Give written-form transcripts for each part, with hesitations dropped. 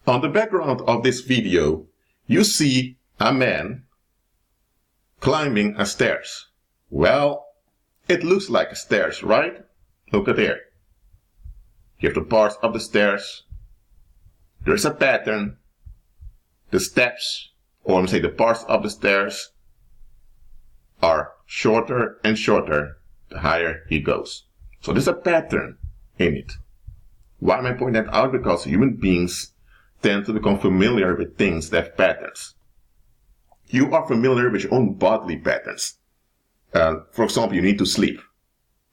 On the background of this video, you see a man climbing a stairs. Well, it looks like a stairs, right? Look at here. Here's the parts of the stairs. There's a pattern. The steps, or let me say the parts of the stairs, are shorter and shorter the higher he goes. So there's a pattern in it. Why am I pointing that out? Because human beings tend to become familiar with things that have patterns. You are familiar with your own bodily patterns. For example, you need to sleep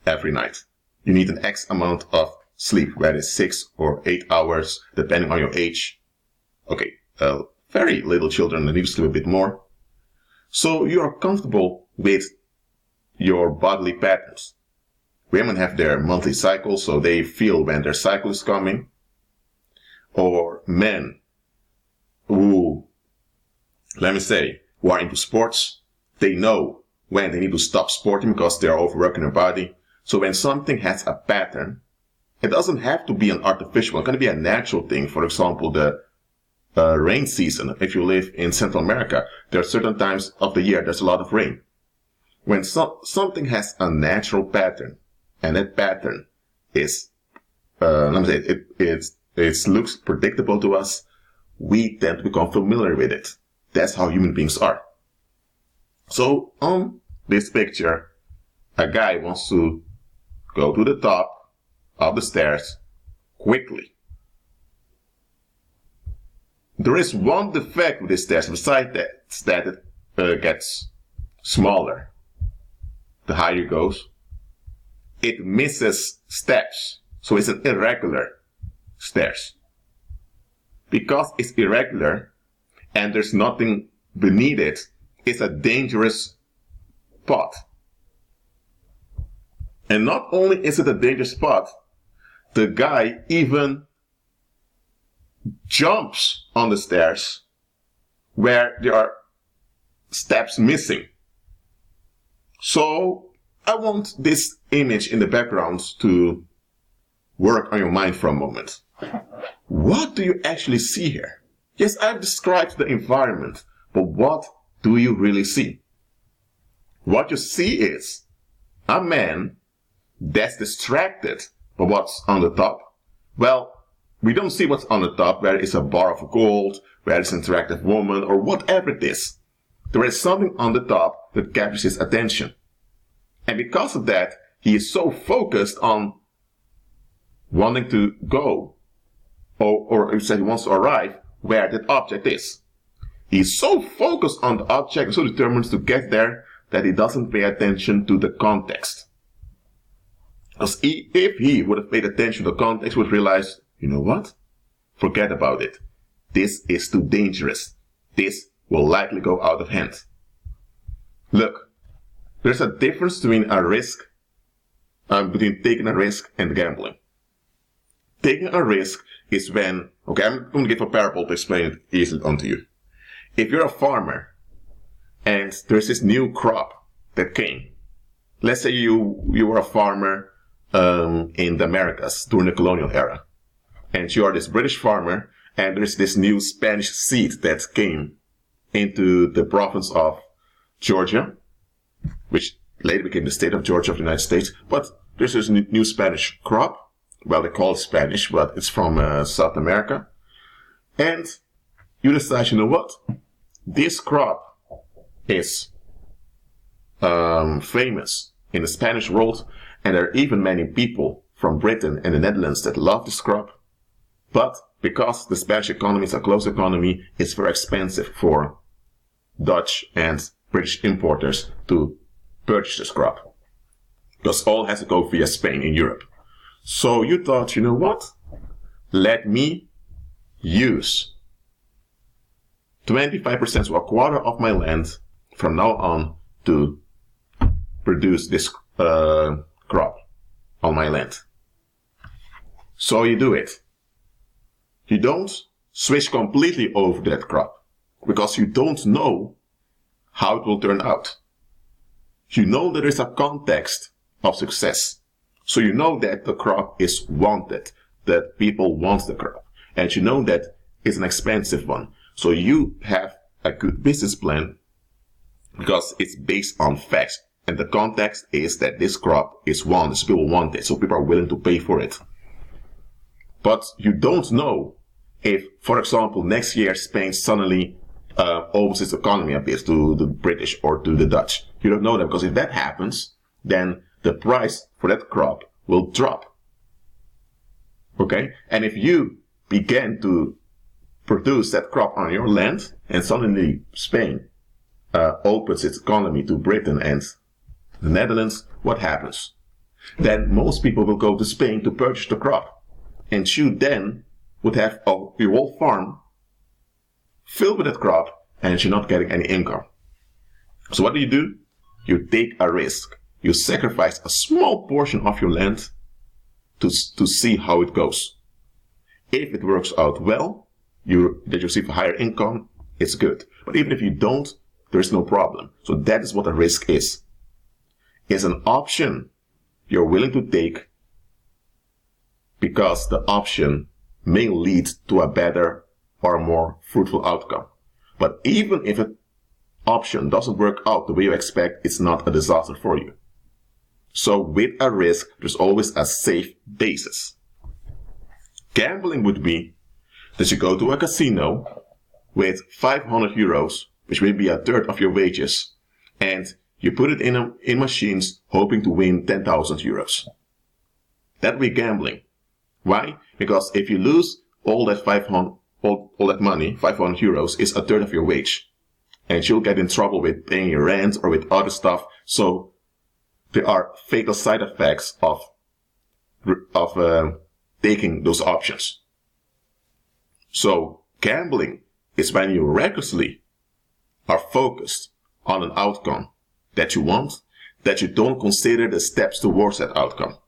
every night. You need an X amount of sleep, whether it's 6 or 8 hours, depending on your age. Okay, very little children need to sleep a bit more. So you are comfortable with your bodily patterns. Women have their monthly cycle, so they feel when their cycle is coming. Or men who, let me say, who are into sports, they know when they need to stop sporting because they are overworking their body. So when something has a pattern, it doesn't have to be an artificial, it's going to be a natural thing. For example, the rain season. If you live in Central America, there are certain times of the year there's a lot of rain. When something has a natural pattern, and that pattern is, let me say, it looks predictable to us, we tend to become familiar with it. That's how human beings are. So on this picture, a guy wants to go to the top of the stairs quickly. There is one defect with this stairs, besides that it gets smaller the higher it goes. It misses steps, so it's an irregular stairs. Because it's irregular and there's nothing beneath it, it's a dangerous spot. And not only is it a dangerous spot, the guy even jumps on the stairs where there are steps missing. So I want this image in the background to work on your mind for a moment. What do you actually see here? Yes, I've described the environment, but what do you really see? What you see is a man that's distracted by what's on the top. Well, we don't see what's on the top, whether it's a bar of gold, whether it's an interactive woman, or whatever it is. There is something on the top that captures his attention. And because of that, he is so focused on wanting to go, or he wants to arrive where that object is. He's so focused on the object, so determined to get there, that he doesn't pay attention to the context. Because if he would have paid attention to the context, would realize, you know what? Forget about it. This is too dangerous. This will likely go out of hand. Look, there's a difference between a risk, between taking a risk and gambling. Taking a risk is when, okay, I'm going to give a parable to explain it easily onto you. If you're a farmer and there's this new crop that came, let's say you were a farmer in the Americas during the colonial era, and you are this British farmer, and there's this new Spanish seed that came into the province of Georgia, which later became the state of Georgia of the United States. But there's this new Spanish crop. Well, they call it Spanish, but it's from South America. And you decide, you know what? This crop is famous in the Spanish world, and there are even many people from Britain and the Netherlands that love this crop. But because the Spanish economy is a closed economy, it's very expensive for Dutch and British importers to purchase this crop, because all has to go via Spain in Europe. So you thought, you know what? Let me use 25% to a quarter of my land from now on to produce this crop on my land. So you do it. You don't switch completely over to that crop, because you don't know how it will turn out. You know there is a context of success. So you know that the crop is wanted, that people want the crop. And you know that is an expensive one. So you have a good business plan because it's based on facts. And the context is that this crop is wanted, so people want it, so people are willing to pay for it. But you don't know if, for example, next year Spain suddenly opens its economy a bit to the British or to the Dutch. You don't know that, because if that happens, then the price for that crop will drop. Okay? And if you begin to produce that crop on your land, and suddenly Spain opens its economy to Britain and the Netherlands, what happens? Then most people will go to Spain to purchase the crop. And you then would have your whole farm filled with that crop, and you're not getting any income. So what do? You take a risk. You sacrifice a small portion of your land to see how it goes. If it works out well, that you receive a higher income, it's good. But even if you don't, there's no problem. So that is what a risk is. It's an option you're willing to take because the option may lead to a better or more fruitful outcome. But even if an option doesn't work out the way you expect, it's not a disaster for you. So with a risk, there's always a safe basis. Gambling would be that you go to a casino with 500 euros, which may be a third of your wages, and you put it in machines hoping to win 10,000 euros. That would be gambling. Why? Because if you lose all that money, 500 euros, is a third of your wage. And you'll get in trouble with paying your rent or with other stuff. So there are fatal side effects of taking those options. So gambling is when you recklessly are focused on an outcome that you want, that you don't consider the steps towards that outcome.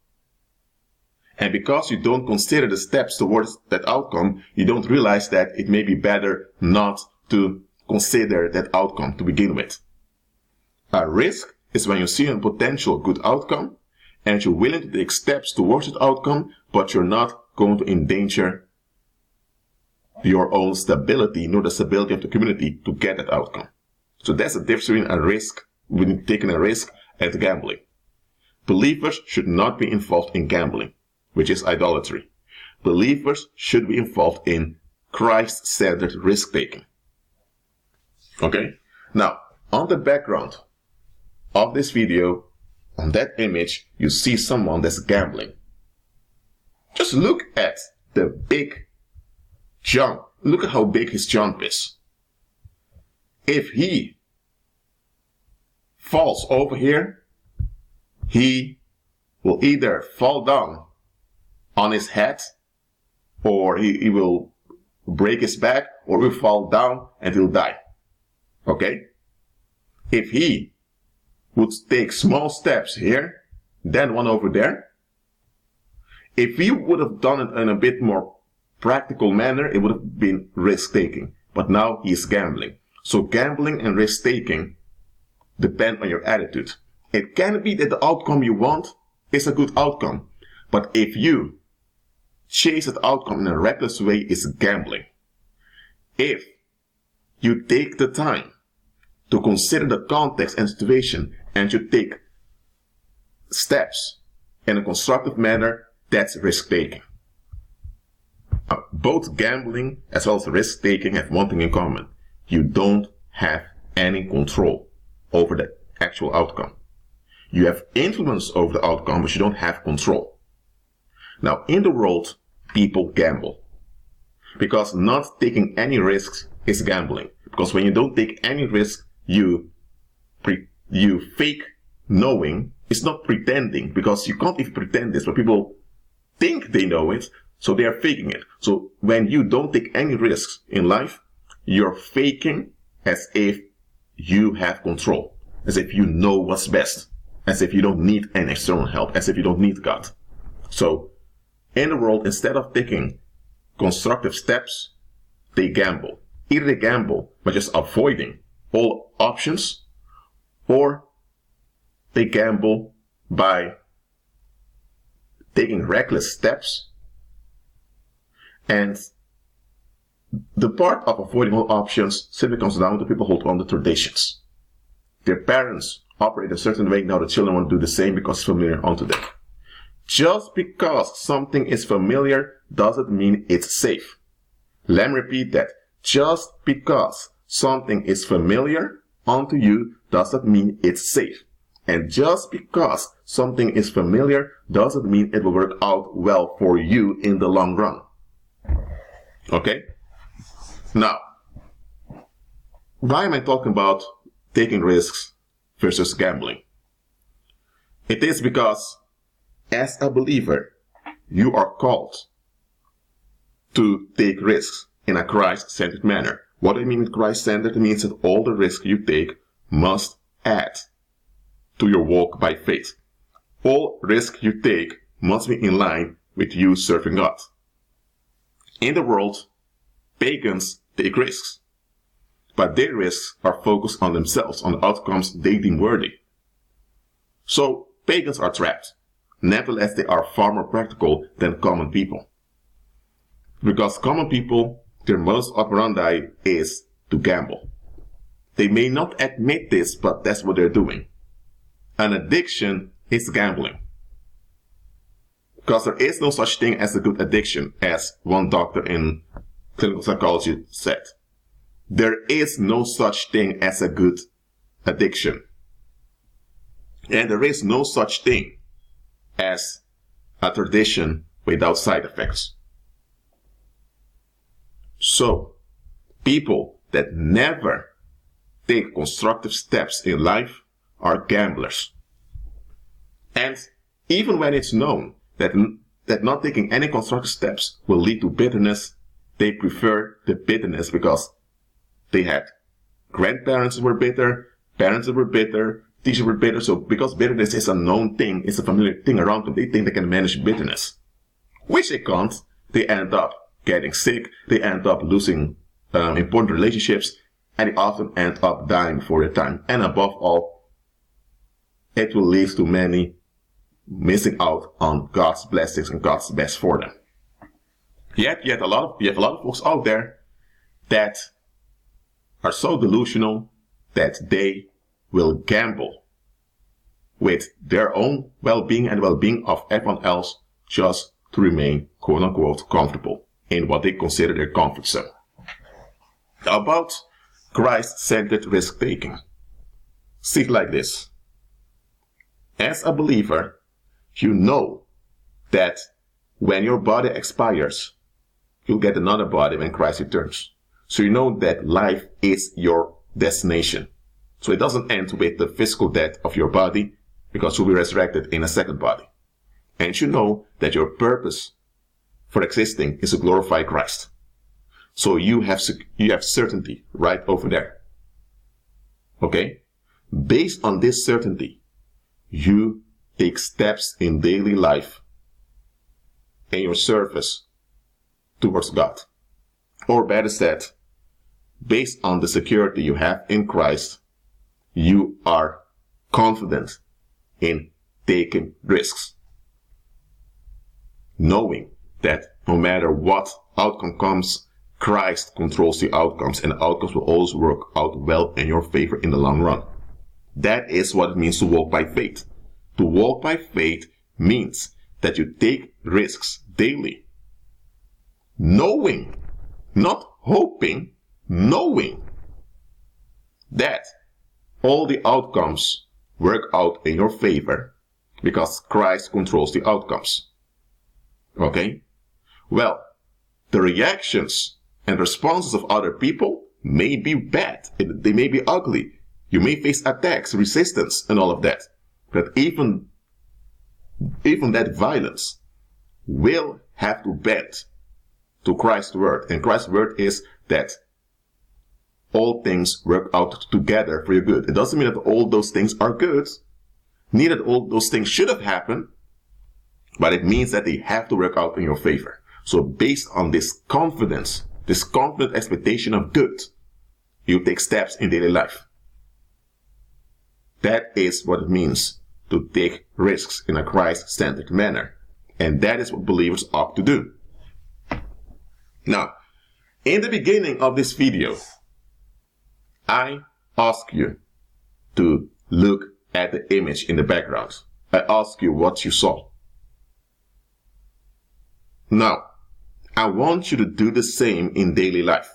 And because you don't consider the steps towards that outcome, you don't realize that it may be better not to consider that outcome to begin with. A risk is when you see a potential good outcome and you're willing to take steps towards that outcome, but you're not going to endanger your own stability nor the stability of the community to get that outcome. So that's the difference between a risk, when taking a risk, and gambling. Believers should not be involved in gambling, which is idolatry. Believers should be involved in Christ-centered risk-taking. Okay? Now, on the background of this video, on that image, you see someone that's gambling. Just look at the big jump. Look at how big his jump is. If he falls over here, he will either fall down on his head, or he will break his back, or will fall down and he'll die. Okay? If he would take small steps here, then one over there, if he would have done it in a bit more practical manner, it would have been risk-taking. But now he is gambling. So gambling and risk-taking depend on your attitude. It can be that the outcome you want is a good outcome. But if you chase that outcome in a reckless way, it's gambling. If you take the time to consider the context and situation and you take steps in a constructive manner, that's risk-taking. Both gambling as well as risk-taking have one thing in common. You don't have any control over the actual outcome. You have influence over the outcome, but you don't have control. Now, in the world, people gamble. Because not taking any risks is gambling. Because when you don't take any risk, you fake knowing. It's not pretending, because you can't even pretend this, but people think they know it, so they are faking it. So when you don't take any risks in life, you're faking as if you have control, as if you know what's best, as if you don't need any external help, as if you don't need God. So in the world, instead of taking constructive steps, they gamble. Either they gamble by just avoiding all options, or they gamble by taking reckless steps and the part of avoiding all options simply comes down to people hold on to traditions. Their parents operate a certain way, now the children want to do the same because it's familiar unto them. Just because something is familiar doesn't mean it's safe. Let me repeat that. Just because something is familiar unto you doesn't mean it's safe. And just because something is familiar doesn't mean it will work out well for you in the long run. Okay? Now, why am I talking about taking risks versus gambling? It is because as a believer, you are called to take risks in a Christ-centered manner. What do I mean with Christ-centered? It means that all the risks you take must add to your walk by faith. All risk you take must be in line with you serving God. In the world, pagans take risks, but their risks are focused on themselves, on the outcomes they deem worthy. So, pagans are trapped. Nevertheless, they are far more practical than common people. Because common people, their modus operandi is to gamble. They may not admit this, but that's what they're doing. An addiction is gambling. Because there is no such thing as a good addiction, as one doctor in clinical psychology said. There is no such thing as a good addiction. And there is no such thing as a tradition without side effects. So, people that never take constructive steps in life are gamblers. And even when it's known that not taking any constructive steps will lead to bitterness, they prefer the bitterness because they had grandparents who were bitter, parents who were bitter, teachers were bitter. So because bitterness is a known thing, it's a familiar thing around them, they think they can manage bitterness. Which they can't. They end up getting sick, they end up losing important relationships, and they often end up dying before their time. And above all, it will lead to many missing out on God's blessings and God's best for them. Yet you have a lot of folks out there that are so delusional that they will gamble with their own well-being and well-being of everyone else just to remain quote-unquote comfortable in what they consider their comfort zone. About Christ-centered risk-taking. See it like this. As a believer, you know that when your body expires, you'll get another body when Christ returns. So you know that life is your destination. So it doesn't end with the physical death of your body, because you'll be resurrected in a second body. And you know that your purpose for existing is to glorify Christ. So you have certainty right over there. Okay? Based on this certainty, you take steps in daily life in your service towards God. Or better said, based on the security you have in Christ, you are confident in taking risks. Knowing that no matter what outcome comes, Christ controls the outcomes, and the outcomes will always work out well in your favor in the long run. That is what it means to walk by faith. To walk by faith means that you take risks daily. Knowing, not hoping, knowing that all the outcomes work out in your favor because Christ controls the outcomes. Okay? Well, the reactions and responses of other people may be bad. They may be ugly. You may face attacks, resistance, and all of that. But even that violence will have to bend to Christ's word. And Christ's word is that all things work out together for your good. It doesn't mean that all those things are good. Neither that all those things should have happened. But it means that they have to work out in your favor. So based on this confident expectation of good, you take steps in daily life. That is what it means to take risks in a Christ-centered manner. And that is what believers ought to do. Now, In the beginning of this video, I ask you to look at the image in the background. I ask you what you saw. Now, I want you to do the same in daily life.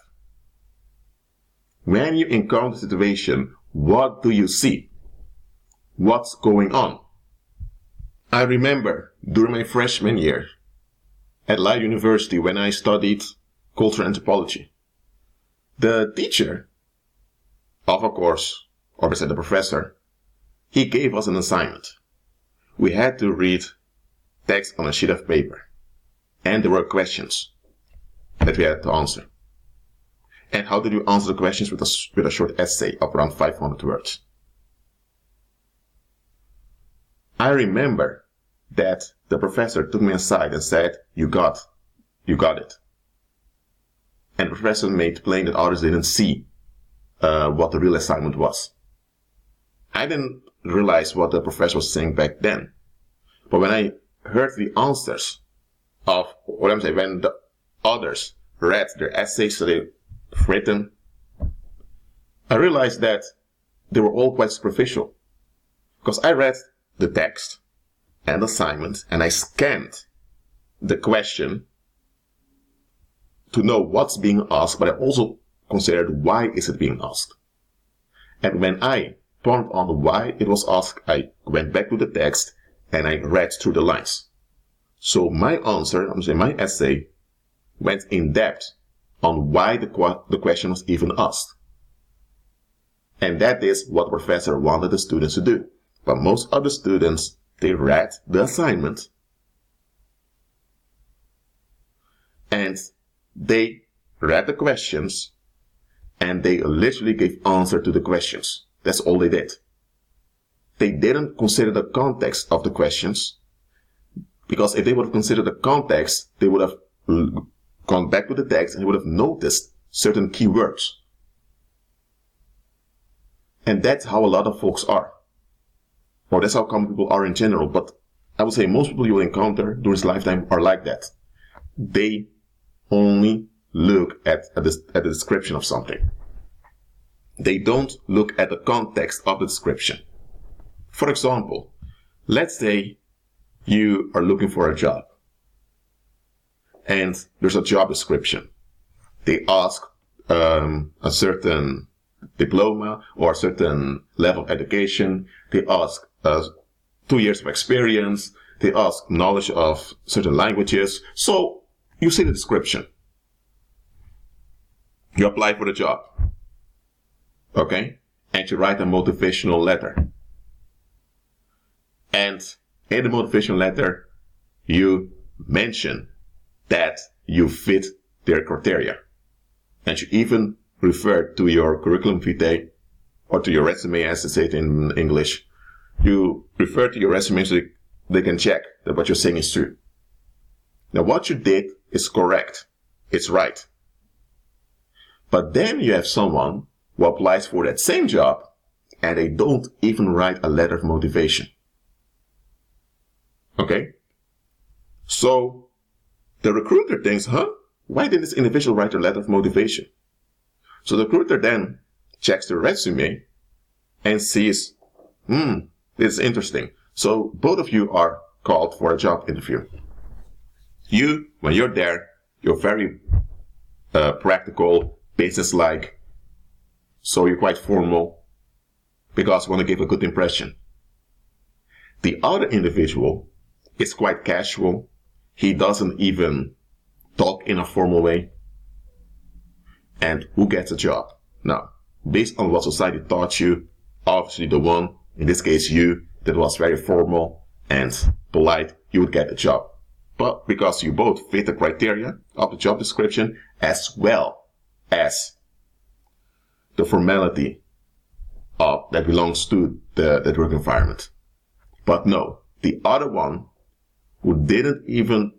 When you encounter a situation, what do you see? What's going on? I remember during my freshman year at Leiden University when I studied cultural anthropology, the teacher of a course, or the professor, he gave us an assignment. We had to read text on a sheet of paper, and there were questions that we had to answer. And how did you answer the questions? With a short essay of around 500 words. I remember that the professor took me aside and said, you got it. And the professor made plain that others didn't see what the real assignment was. I didn't realize what the professor was saying back then. But when I heard the answers of what I'm saying, when the others read their essays that they've written, I realized that they were all quite superficial. Because I read the text and assignment and I scanned the question to know what's being asked, but I also considered why is it being asked. And when I pondered on why it was asked, I went back to the text and I read through the lines. So my answer, my essay, went in depth on why the question was even asked. And that is what the professor wanted the students to do. But most of the students, they read the assignment and they read the questions and they literally gave answer to the questions. That's all they did. They didn't consider the context of the questions, because if they would have considered the context, they would have gone back to the text and they would have noticed certain keywords. And that's how a lot of folks are. Or that's how common people are in general, but I would say most people you will encounter during this lifetime are like that. They only look at the description of something. They don't look at the context of the description. For example, let's say you are looking for a job and there's a job description. They ask a certain diploma or a certain level of education. They ask 2 years of experience. They ask knowledge of certain languages. So you see the description. You apply for the job. Okay? And you write a motivational letter. And in the motivational letter, you mention that you fit their criteria. And you even refer to your curriculum vitae, or to your resume as they say it in English. You refer to your resume so they can check that what you're saying is true. Now what you did is correct. It's right. But then you have someone who applies for that same job and they don't even write a letter of motivation. Okay? So the recruiter thinks, why didn't this individual write a letter of motivation? So the recruiter then checks the resume and sees, this is interesting. So both of you are called for a job interview. You, when you're there, you're very practical, business-like, so you're quite formal because you want to give a good impression. The other individual is quite casual. He doesn't even talk in a formal way. And who gets a job? Now, based on what society taught you, obviously the one, in this case you, that was very formal and polite, you would get the job. But because you both fit the criteria of the job description as well as the formality that belongs to the work environment. But no, the other one who didn't even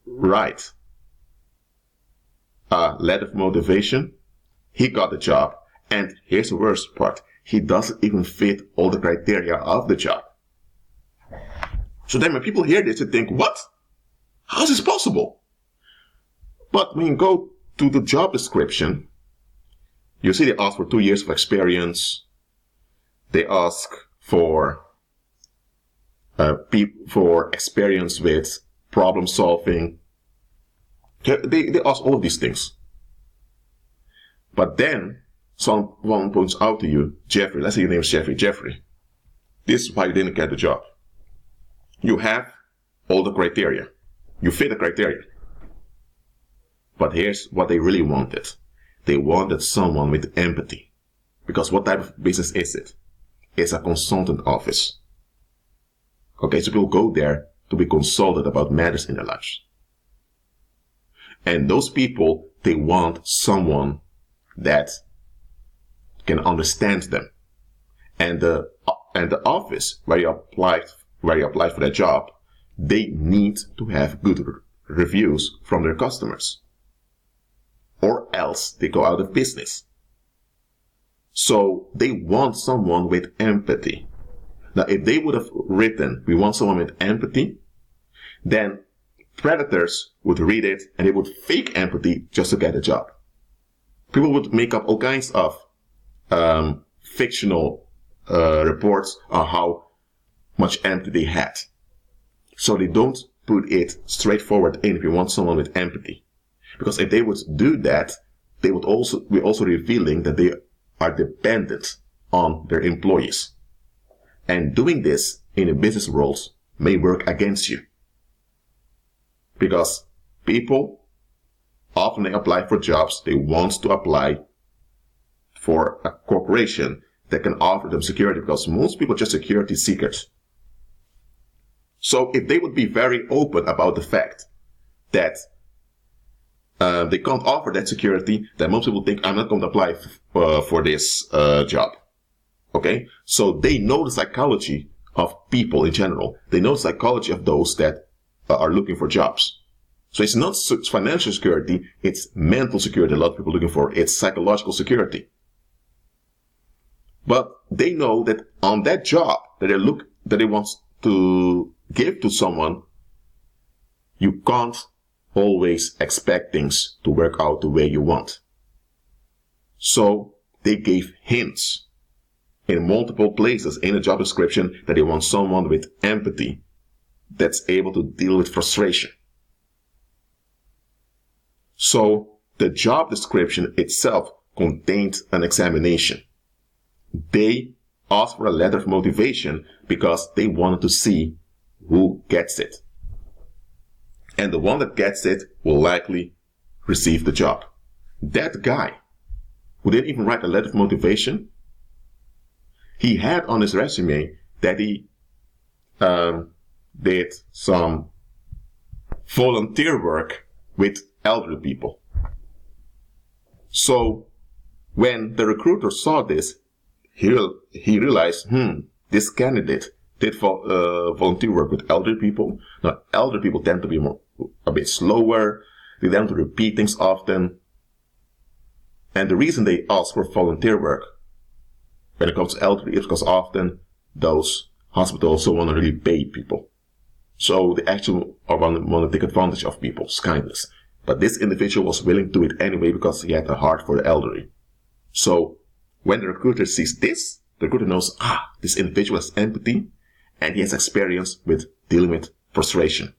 write a letter of motivation, he got the job. And here's the worst part. He doesn't even fit all the criteria of the job. So then when people hear this, they think, what? How is this possible? But when you go to the job description, you see they ask for 2 years of experience. They ask for experience with problem solving. They ask all of these things. But then someone points out to you, Jeffrey, let's say your name is Jeffrey. Jeffrey, this is why you didn't get the job. You have all the criteria. You fit the criteria. But here's what they really wanted. They wanted someone with empathy. Because what type of business is it? It's a consultant office. Okay, so people go there to be consulted about matters in their lives. And those people, they want someone that can understand them. And the office where you applied for that job, they need to have good reviews from their customers, or else they go out of business. So they want someone with empathy. Now, if they would have written, we want someone with empathy, then predators would read it and they would fake empathy just to get a job. People would make up all kinds of fictional reports on how much empathy they had. So they don't put it straightforward in if you want someone with empathy. Because if they would do that, they would also be revealing that they are dependent on their employees. And doing this in a business world may work against you. Because people, often they apply for jobs, they want to apply for a corporation that can offer them security, because most people are just security seekers. So if they would be very open about the fact that they can't offer that security, then most people think, I'm not going to apply for this job. Okay? So they know the psychology of people in general. They know the psychology of those that are looking for jobs. So it's not financial security, it's mental security a lot of people are looking for. It's psychological security. But they know that on that job that they want to give to someone, you can't always expect things to work out the way you want. So they gave hints in multiple places in the job description that they want someone with empathy that's able to deal with frustration. So the job description itself contained an examination. They asked for a letter of motivation because they wanted to see who gets it. And the one that gets it will likely receive the job. That guy who didn't even write a letter of motivation, he had on his resume that he did some volunteer work with elderly people. So when the recruiter saw this, he realized, this candidate did volunteer work with elderly people. Now, elderly people tend to be a bit slower. They tend to repeat things often. And the reason they ask for volunteer work when it comes to elderly is because often those hospitals also want to really pay people. So they actually want to take advantage of people's kindness. But this individual was willing to do it anyway because he had a heart for the elderly. So when the recruiter sees this, the recruiter knows, this individual has empathy and he has experience with dealing with frustration.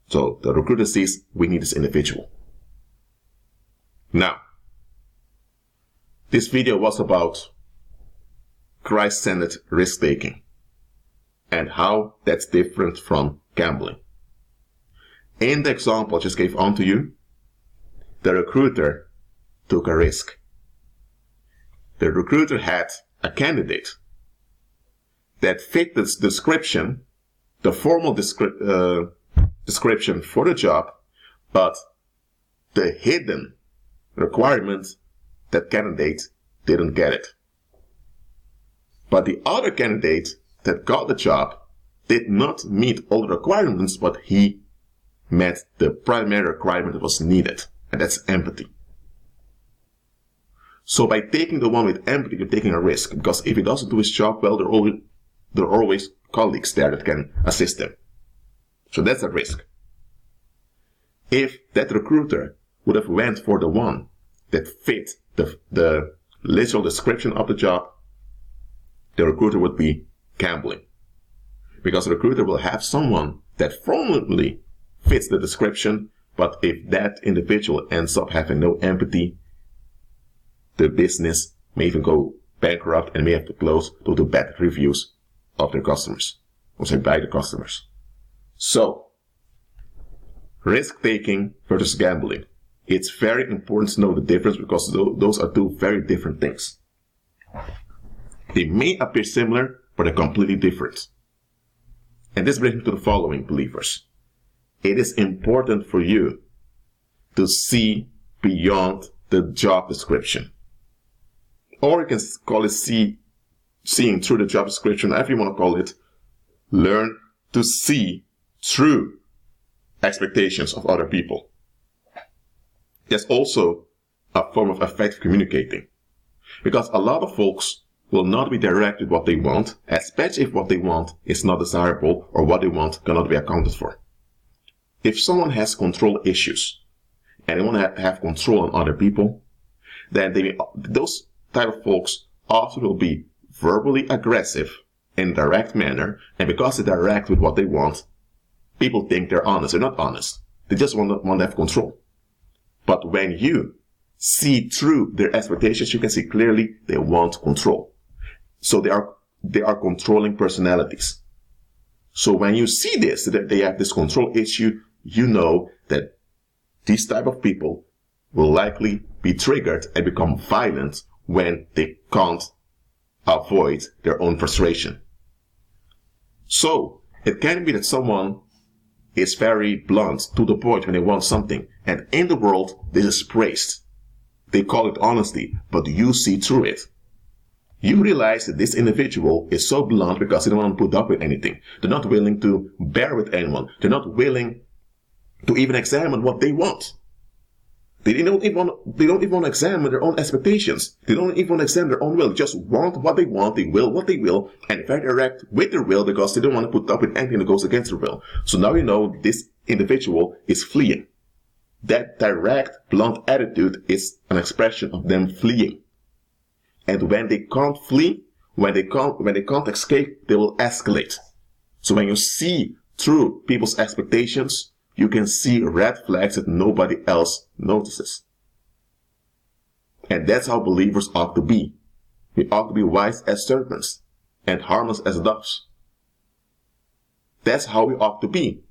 So the recruiter sees, we need this individual. Now, this video was about Christ-centered risk-taking and how that's different from gambling. In the example I just gave onto you, the recruiter took a risk. The recruiter had a candidate that fit the description, the formal description for the job, but the hidden requirement, that candidate didn't get it. But the other candidate that got the job did not meet all the requirements, but he met the primary requirement that was needed, and that's empathy. So by taking the one with empathy, you're taking a risk, because if he doesn't do his job well, there are always colleagues there that can assist him. So that's a risk. If that recruiter would have went for the one that fit the literal description of the job, the recruiter would be gambling. Because the recruiter will have someone that formally fits the description, but if that individual ends up having no empathy, the business may even go bankrupt and may have to close due to bad reviews of their customers, or say by the customers. So, risk-taking versus gambling. It's very important to know the difference because those are two very different things. They may appear similar, but they're completely different. And this brings me to the following, believers. It is important for you to see beyond the job description. Or you can call it seeing through the job description, however you want to call it. Learn to see through expectations of other people. That's also a form of effective communicating. Because a lot of folks will not be direct with what they want, especially if what they want is not desirable or what they want cannot be accounted for. If someone has control issues and they want to have control on other people, then those type of folks often will be verbally aggressive in a direct manner, and because they're direct with what they want, people think they're honest. They're not honest. They just want to have control. But when you see through their expectations, you can see clearly they want control. So they are controlling personalities. So when you see this, that they have this control issue, you know that these type of people will likely be triggered and become violent when they can't avoid their own frustration. So it can be that someone is very blunt to the point when they want something, and in the world this is praised. They call it honesty, but you see through it. You realize that this individual is so blunt because they don't want to put up with anything. They're not willing to bear with anyone. They're not willing to even examine what they want. They don't even want to examine their own expectations. They don't even want to examine their own will. They just want what they want. They will what they will, and very direct with their will because they don't want to put up with anything that goes against their will. So now you know this individual is fleeing. That direct, blunt attitude is an expression of them fleeing. And when they can't flee, when they can't escape, they will escalate. So when you see through people's expectations, you can see red flags that nobody else notices. And that's how believers ought to be. We ought to be wise as serpents and harmless as doves. That's how we ought to be.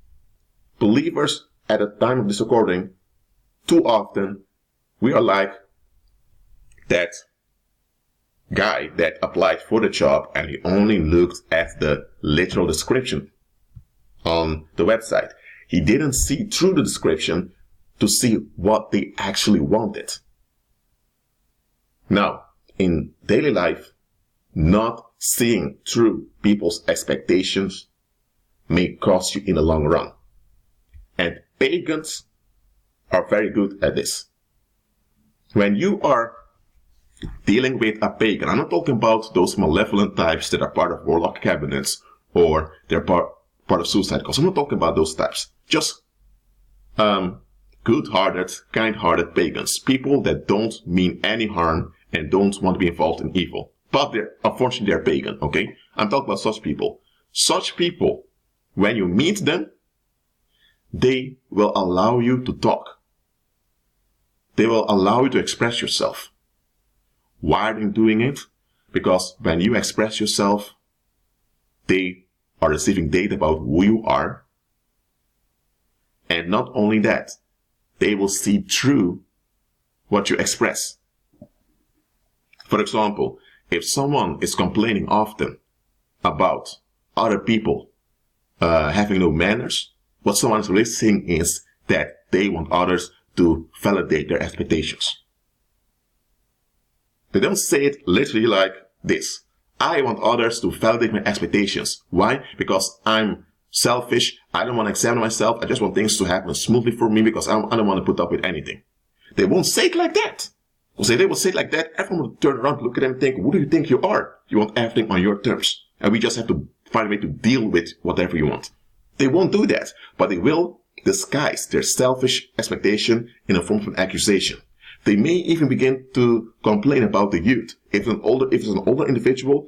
Believers at the time of this recording, too often, we are like that guy that applied for the job and he only looked at the literal description on the website. He didn't see through the description to see what they actually wanted. Now, in daily life, not seeing through people's expectations may cost you in the long run. And pagans are very good at this. When you are dealing with a pagan, I'm not talking about those malevolent types that are part of warlock cabinets or they're part of suicide cults. I'm not talking about those types. Just good-hearted, kind-hearted pagans. People that don't mean any harm and don't want to be involved in evil. But unfortunately they're pagan, okay? I'm talking about such people. Such people, when you meet them, they will allow you to talk. They will allow you to express yourself. Why are they doing it? Because when you express yourself, they are receiving data about who you are. And not only that, they will see through what you express. For example, if someone is complaining often about other people having no manners, what someone is really saying is that they want others to validate their expectations. They don't say it literally like this. I want others to validate my expectations. Why? Because I'm selfish. I don't want to examine myself. I just want things to happen smoothly for me because I don't want to put up with anything. They won't say it like that. They will say it like that. Everyone will turn around, look at them and think, who do you think you are? You want everything on your terms. And we just have to find a way to deal with whatever you want. They won't do that, but they will disguise their selfish expectation in the form of an accusation. They may even begin to complain about the youth. If it's an older individual,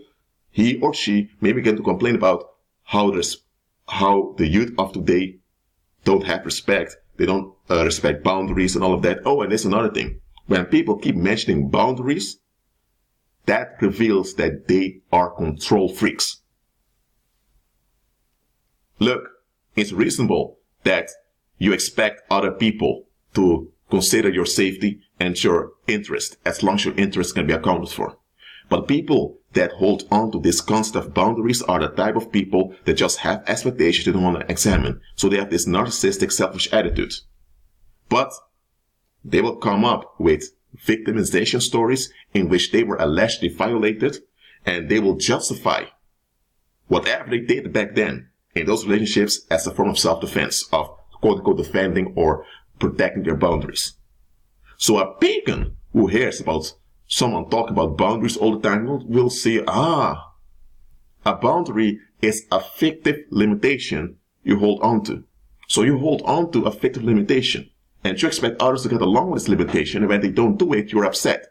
he or she may begin to complain about how the youth of today don't have respect. They don't respect boundaries and all of that. Oh, and there's another thing. When people keep mentioning boundaries, that reveals that they are control freaks. Look, it's reasonable that you expect other people to consider your safety and your interest, as long as your interest can be accounted for. But people that hold on to this concept of boundaries are the type of people that just have expectations they don't want to examine. So they have this narcissistic, selfish attitude. But they will come up with victimization stories in which they were allegedly violated, and they will justify whatever they did back then in those relationships as a form of self-defense, of quote-unquote defending or protecting their boundaries. So a pagan who hears about someone talk about boundaries all the time will see, a boundary is a fictive limitation you hold on to. So you hold on to a fictive limitation, and you expect others to get along with this limitation, and when they don't do it, you're upset.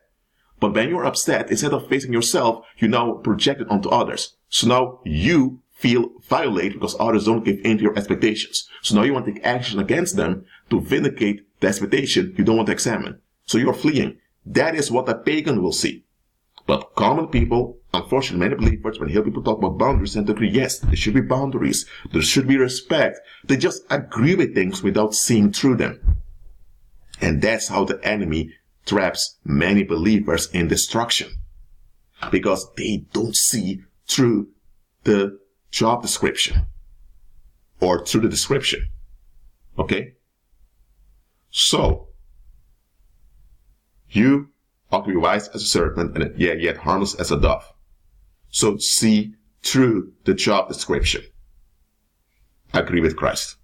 But when you're upset, instead of facing yourself, you now project it onto others. So now you feel violated because others don't give in to your expectations. So now you want to take action against them to vindicate the expectation you don't want to examine. So you're fleeing. That is what a pagan will see. But common people, unfortunately, many believers, when they hear people talk about boundaries, tend to agree, yes, there should be boundaries. There should be respect. They just agree with things without seeing through them. And that's how the enemy traps many believers in destruction. Because they don't see through the job description or through the description. Okay? So, you ought to be wise as a serpent and yet harmless as a dove. So see through the job description. Agree with Christ.